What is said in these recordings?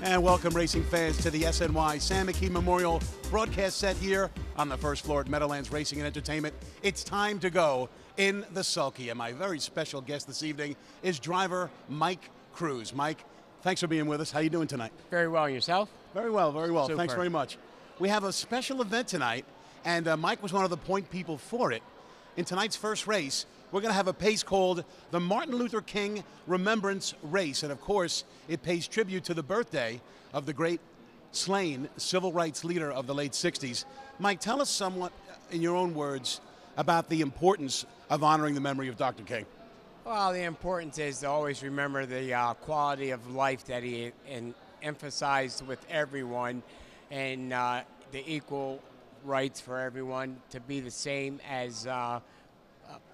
And welcome, racing fans, to the SNY Sam McKee Memorial broadcast set here on the first floor at Meadowlands Racing and Entertainment. It's time to go in the Sulky, and my very special guest this evening is driver Mike Cruse. Mike, thanks for being with us. How you doing tonight? Very well, and yourself? Very well, very well. Super. Thanks very much. We have a special event tonight, and Mike was one of the point people for it. In tonight's first race, we're going to have a pace called the Martin Luther King Remembrance Race. And of course, it pays tribute to the birthday of the great slain civil rights leader of the late 60s. Mike, tell us somewhat, in your own words, about the importance of honoring the memory of Dr. King. Well, the importance is to always remember the quality of life that he emphasized with everyone, and the equal rights for everyone to be the same as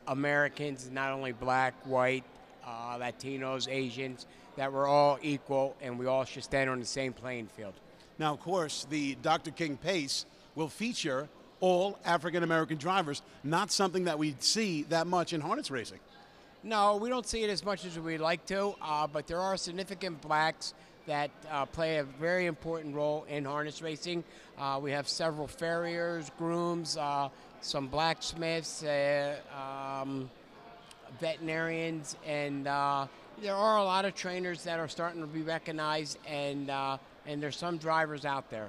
Americans, not only black, white, Latinos, Asians, that we're all equal and we all should stand on the same playing field. Now, of course, the Dr. King Pace will feature all African-American drivers, not something that we see that much in harness racing. No, we don't see it as much as we'd like to, but there are significant blacks that play a very important role in harness racing. We have several farriers, grooms, some blacksmiths, veterinarians, and there are a lot of trainers that are starting to be recognized, and there's some drivers out there.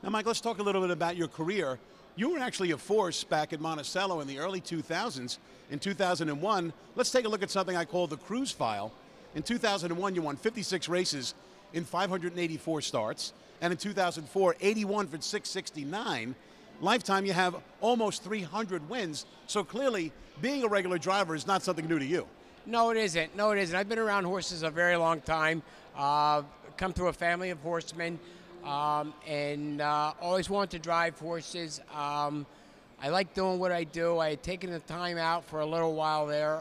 Now, Mike, let's talk a little bit about your career. You were actually a force back at Monticello in the early 2000s. In 2001, let's take a look at something I call the Cruse file. In 2001, you won 56 races in 584 starts, and in 2004, 81 for 669. Lifetime, you have almost 300 wins, so clearly being a regular driver is not something new to you. No, it isn't. No, it isn't. I've been around horses a very long time, come through a family of horsemen, and always wanted to drive horses. I like doing what I do. I had taken the time out for a little while there,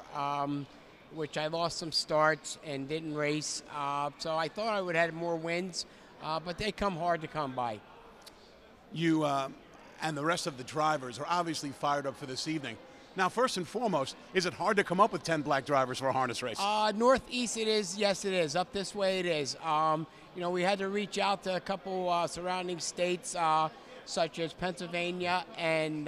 which I lost some starts and didn't race. So I thought I would have more wins, but they come hard to come by. You and the rest of the drivers are obviously fired up for this evening. Now, first and foremost, is it hard to come up with 10 black drivers for a harness race? Northeast it is, yes it is. Up this way it is. You know, we had to reach out to a couple surrounding states, such as Pennsylvania and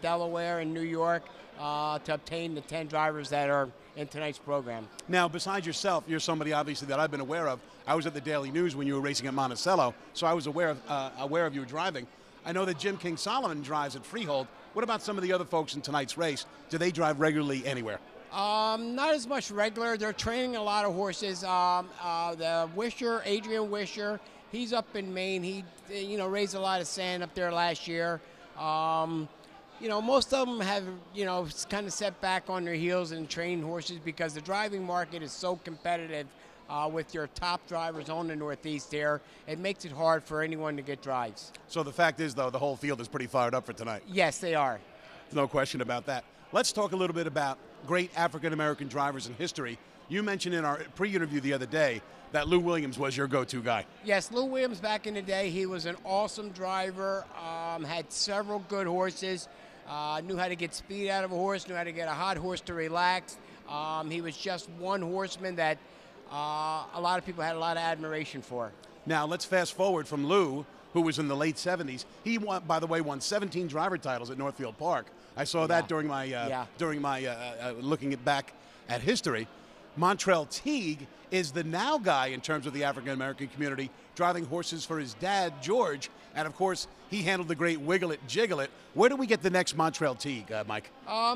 Delaware and New York, to obtain the 10 drivers that are in tonight's program. Now, besides yourself, you're somebody obviously that I've been aware of. I was at the Daily News when you were racing at Monticello, so I was aware of you driving. I know that Jim King Solomon drives at Freehold. What about some of the other folks in tonight's race? Do they drive regularly anywhere? Not as much regular. They're training a lot of horses. The Wisher, Adrian Wisher, he's up in Maine. He, raised a lot of sand up there last year. Most of them have, kind of set back on their heels and trained horses because the driving market is so competitive with your top drivers on the Northeast there. It makes it hard for anyone to get drives. So the fact is, though, the whole field is pretty fired up for tonight. Yes, they are. No question about that. Let's talk a little bit about great African-American drivers in history. You mentioned in our pre-interview the other day that Lou Williams was your go-to guy. Yes, Lou Williams back in the day, he was an awesome driver, had several good horses, knew how to get speed out of a horse, knew how to get a hot horse to relax. He was just one horseman that a lot of people had a lot of admiration for. Now, let's fast forward from Lou, who was in the late 70s. He, by the way, won 17 driver titles at Northfield Park. I saw that during my looking back at history. Montrell Teague is the now guy in terms of the African-American community, driving horses for his dad, George, and of course, he handled the great Wiggle It, Jiggle It. Where do we get the next Montrell Teague, Mike?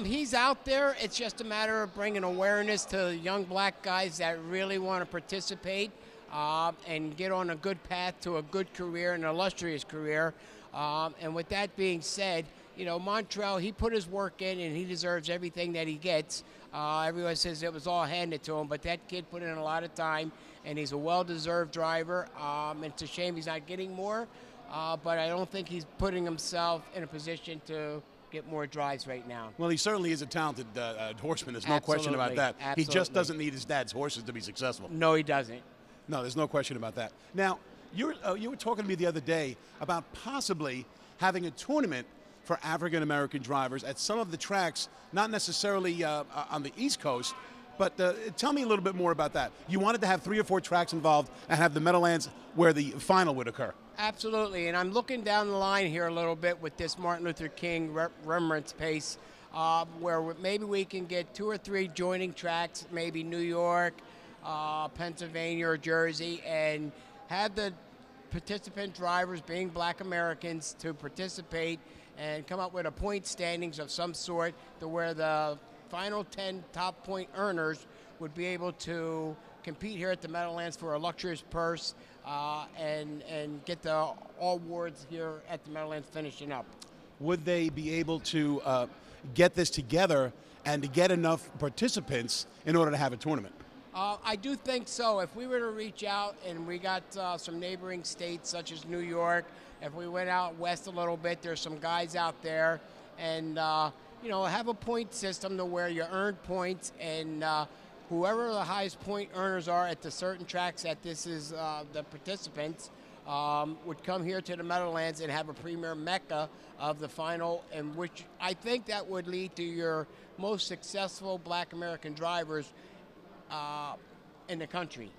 He's out there. It's just a matter of bringing awareness to young black guys that really want to participate and get on a good path to a good career, an illustrious career. And with that being said, Montrell, he put his work in and he deserves everything that he gets. Everyone says it was all handed to him, but that kid put in a lot of time, and he's a well-deserved driver. It's a shame he's not getting more, but I don't think he's putting himself in a position to get more drives right now. Well, he certainly is a talented horseman. There's no question about that. Absolutely. He just doesn't need his dad's horses to be successful. No, he doesn't. No, there's no question about that. Now, you were talking to me the other day about possibly having a tournament for African-American drivers at some of the tracks, not necessarily on the East Coast, But tell me a little bit more about that. You wanted to have 3 or 4 tracks involved and have the Meadowlands where the final would occur. Absolutely, and I'm looking down the line here a little bit with this Martin Luther King remembrance pace, where maybe we can get 2 or 3 joining tracks, maybe New York, Pennsylvania, or Jersey, and have the participant drivers, being Black Americans, to participate and come up with a point standings of some sort to where the final 10 top point earners would be able to compete here at the Meadowlands for a luxurious purse and get the all awards here at the Meadowlands finishing up. Would they be able to get this together and to get enough participants in order to have a tournament? I do think so. If we were to reach out and we got some neighboring states such as New York, if we went out west a little bit, there's some guys out there, and have a point system to where you earn points, and whoever the highest point earners are at the certain tracks that this is the participants would come here to the Meadowlands and have a premier mecca of the final, in which I think that would lead to your most successful Black American drivers in the country.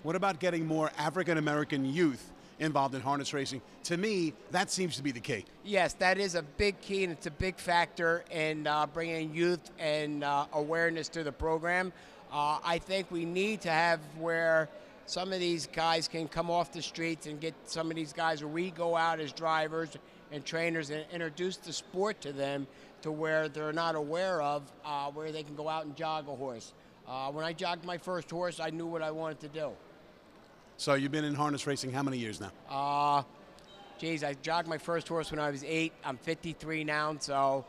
What about getting more African American youth involved in harness racing? To me, that seems to be the key. Yes, that is a big key, and it's a big factor in bringing youth and awareness to the program. I think we need to have where some of these guys can come off the streets and get some of these guys where we go out as drivers and trainers and introduce the sport to them to where they're not aware of, where they can go out and jog a horse. When I jogged my first horse, I knew what I wanted to do. So you've been in harness racing how many years now? I jogged my first horse when I was 8. I'm 53 now, so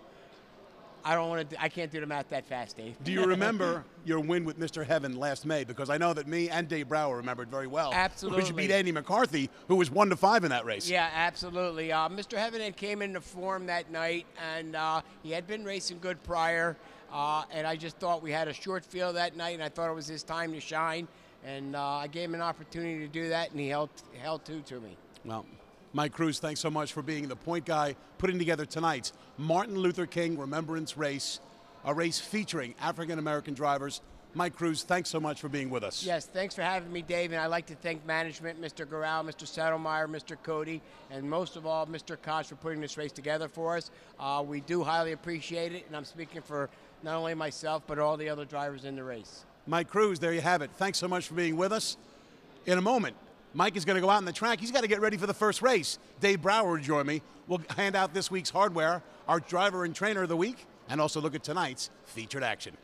I can't do the math that fast, Dave. Do you remember your win with Mr. Heaven last May? Because I know that me and Dave Brower remembered very well. Absolutely. Because you beat Andy McCarthy, who was 1-5 in that race. Yeah, absolutely. Mr. Heaven had came into form that night, and he had been racing good prior, and I just thought we had a short field that night, and I thought it was his time to shine, and I gave him an opportunity to do that, and he held to me. Well, Mike Cruse, thanks so much for being the point guy, putting together tonight's Martin Luther King Remembrance Race, a race featuring African-American drivers. Mike Cruse, thanks so much for being with us. Yes, thanks for having me, Dave, and I'd like to thank management, Mr. Garral, Mr. Settlemeyer, Mr. Cody, and most of all, Mr. Koch for putting this race together for us. We do highly appreciate it, and I'm speaking for not only myself, but all the other drivers in the race. Mike Cruse, there you have it. Thanks so much for being with us. In a moment, Mike is going to go out on the track. He's got to get ready for the first race. Dave Brower will join me. We'll hand out this week's hardware, our driver and trainer of the week, and also look at tonight's featured action.